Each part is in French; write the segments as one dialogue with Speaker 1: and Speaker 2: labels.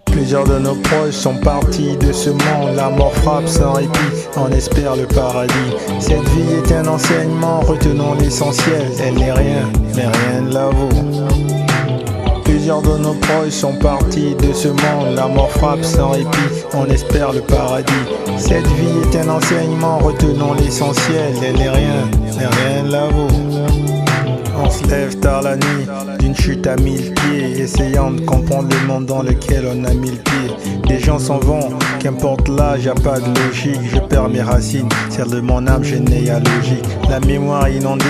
Speaker 1: Plusieurs de nos proches sont partis de ce monde. La mort frappe sans répit, on espère le paradis. Cette vie est un enseignement, retenons l'essentiel. Elle n'est rien, mais rien ne la vaut. Plusieurs de nos proches sont partis de ce monde. La mort frappe sans répit, on espère le paradis. Cette vie est un enseignement, retenons l'essentiel. Elle n'est rien, mais rien ne la vaut. On se lève tard la nuit, d'une chute à 1000 pieds, essayant de comprendre le monde dans lequel on a 1000 pieds. Des gens s'en vont, qu'importe l'âge, y'a pas de logique. Je perds mes racines, celle de mon âme généalogique. La mémoire inondée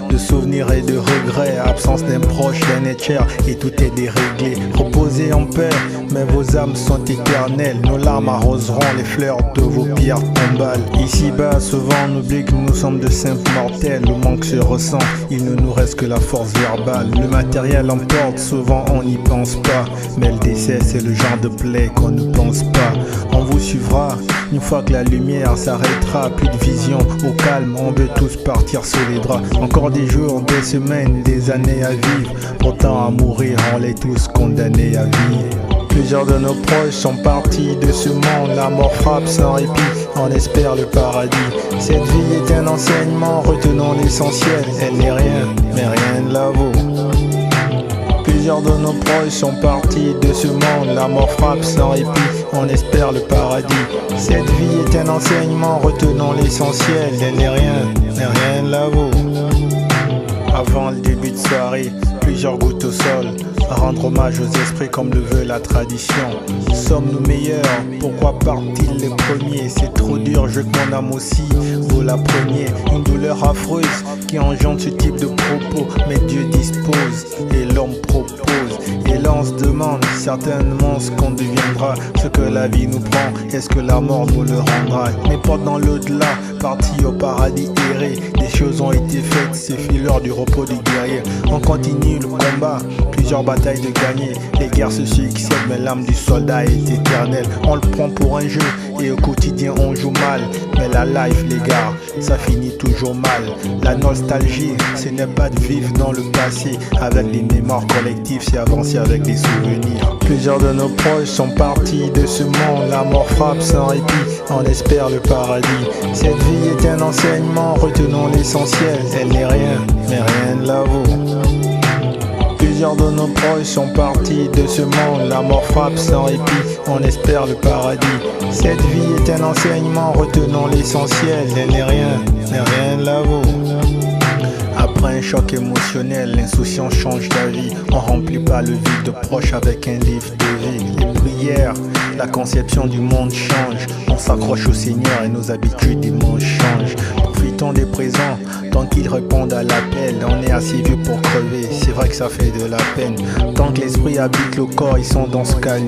Speaker 1: de souvenirs et de regrets, absence d'un proche, d'un être cher, et tout est déréglé. Reposez en paix, mais vos âmes sont éternelles. Nos larmes arroseront les fleurs de vos pierres tombales. Ici-bas, souvent on oublie que nous sommes de simples mortels. Le manque se ressent, il ne nous reste que la force verbale. Le matériel emporte, souvent on n'y pense pas. Mais le décès, c'est le genre de plaie qu'on ne pense pas. On vous suivra une fois que la lumière s'arrêtera. Plus de vision, au calme, on veut tous partir sous les draps. Encore des jours, des semaines, des années à vivre. Pourtant à mourir, on l'est tous condamnés à vivre. Plusieurs de nos proches sont partis de ce monde. La mort frappe sans répit, on espère le paradis. Cette vie est un enseignement, retenons l'essentiel. Elle n'est rien, mais rien ne la vaut. Plusieurs de nos proches sont partis de ce monde. La mort frappe sans répit, on espère le paradis. Cette vie est un enseignement, retenons l'essentiel. Elle n'est rien, mais rien ne la vaut. Avant le début de soirée, plusieurs gouttes au sol, rendre hommage aux esprits comme le veut la tradition. Sommes-nous meilleurs? Pourquoi partent-ils les premiers? C'est trop dur, je veux que mon âme aussi vous la preniez. Une douleur affreuse qui engendre ce type de propos. Mais Dieu dispose et l'homme propose. Et là on se demande certainement ce qu'on deviendra. Ce que la vie nous prend, est-ce que la mort nous le rendra? N'importe dans l'au-delà, parti au paradis erré. Des choses ont été faites, c'est fini l'heure du repos du guerrier. On continue le combat, plusieurs batailles de gagner. Les guerres se succèdent, mais l'âme du soldat est éternelle. On le prend pour un jeu et au quotidien on joue mal. Mais la life les gars, ça finit toujours mal. La nostalgie, ce n'est pas de vivre dans le passé. Avec des mémoires collectives, c'est avancer avec des souvenirs. Plusieurs de nos proches sont partis de ce monde. La mort frappe sans répit, on espère le paradis. Cette vie est un enseignement, retenons l'essentiel. Elle n'est rien, mais rien ne la vaut. Plusieurs de nos proches sont partis de ce monde. La mort frappe sans répit, on espère le paradis. Cette vie est un enseignement, retenons l'essentiel. Elle n'est rien, mais rien ne la vaut. Après un choc émotionnel, l'insouciance change d'avis. On remplit pas le vide de proches avec un livre de vie. Les prières, la conception du monde change. On s'accroche au Seigneur et nos habitudes dimanche changent. Profitons des présents tant qu'ils répondent à l'appel. On est assez vieux pour crever, c'est vrai que ça fait de la peine. Tant que l'esprit habite le corps, ils sont dans ce calier.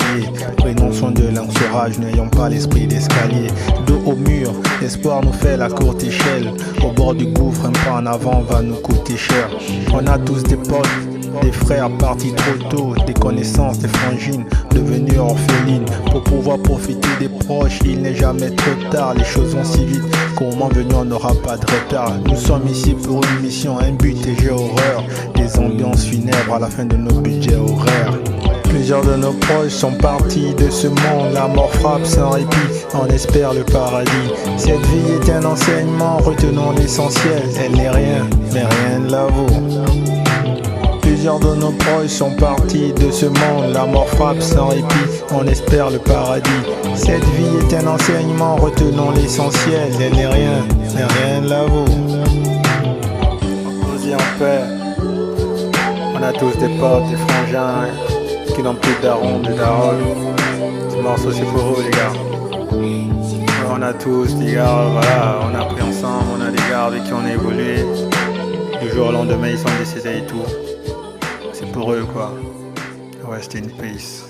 Speaker 1: Prenons soin de l'entourage, n'ayons pas l'esprit d'escalier. Dos au mur, l'espoir nous fait la courte échelle. Au bord du gouffre, un pas en avant va nous coûter cher. On a tous des potes, des frères partis trop tôt, des connaissances, des frangines devenues orphelines. Pour pouvoir profiter des proches, il n'est jamais trop tard. Les choses vont si vite qu'au moment venu on n'aura pas de retard. Nous sommes ici pour une mission, un but et j'ai horreur des ambiances funèbres à la fin de nos budgets horaires. Plusieurs de nos proches sont partis de ce monde. La mort frappe sans répit, on espère le paradis. Cette vie est un enseignement, retenons l'essentiel. Elle n'est rien, mais rien ne la vaut. Plusieurs de nos proches sont partis de ce monde. La mort frappe sans répit, on espère le paradis. Cette vie est un enseignement, retenons l'essentiel. Elle n'est rien, mais rien ne la vaut. Reposez en paix. On a tous des potes, des frangins qui n'ont plus de darons, de darons. Ce morceau c'est pour vous les gars. On a tous des gars, voilà, on a appris ensemble, on a des gars avec qui on a évolué. Du jour au lendemain ils sont décédés et tout. C'est pour eux quoi. Rest in peace.